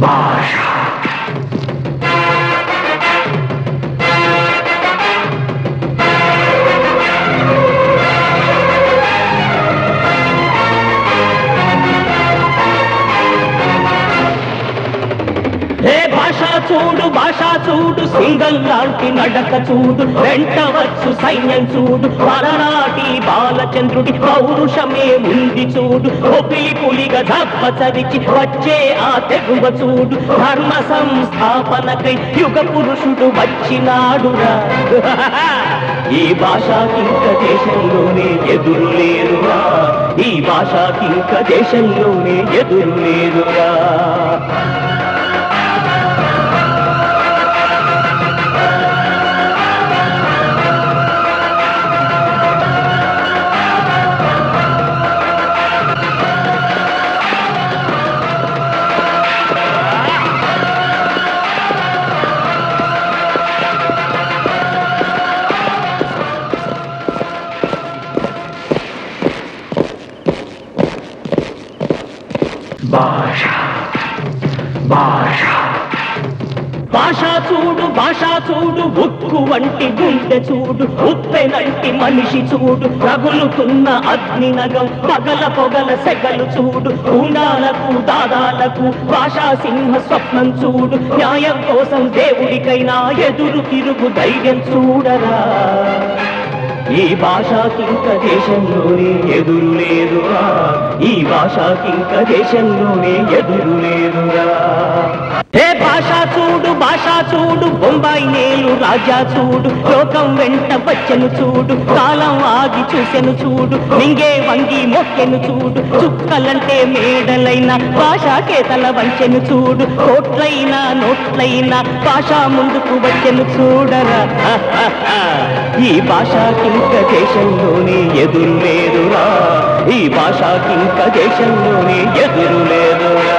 భాష చూడు భాష చూడు సింగల్ లాంటి నడక చూడు వెంటవచ్చు సైన్యం చూడు పలనాటి బాలచంద్రుడి పౌరుషమే ఉంది చూడు ఒపిలి పులిగా దప్పచరిచి వచ్చే ఆ తెగువ చూడు ధర్మ సంస్థాపనకై యుగ పురుషుడు వచ్చినాడురా ఈ భాషకింక దేశంలోనే ఎదురు లేరురా ఈ భాషకింక దేశంలోనే ఎదురు లేరురా భాష భాష భాష చూడు ఉక్కు వంటి గుండె చూడు ఉప్పెనంటి మనిషి చూడు రగులుతున్న అగ్ని నగం పగల పొగల సెగలు చూడు ఉండాలకు దాదాలకు భాషా సింహ స్వప్నం చూడు న్యాయం కోసం దేవుడికైనా ఎదురు తిరుగు ధైర్యం చూడరా ఈ భాషకింక దేశంలోనే ఎదురు లేదురా ఈ భాషకింక దేశంలోనే ఎదురు లేదురా ఏ భాష చూడు బొంబాయి నేలు రాజా చూడు లోకం వెంట వచ్చెను చూడు కాలం ఆగి చూసెను చూడు నింగే వంగి మొక్కెను చూడు చుక్కలంటే మేడలైన భాషకే తల వంచెను చూడు కోట్లైనా నోట్లైనా భాష ముందుకు వచ్చెను చూడరా ఈ భాషకింక దేశంలోనే ఎదురు లేదురా ఈ భాషకింక దేశంలోనే ఎదురు లేదురా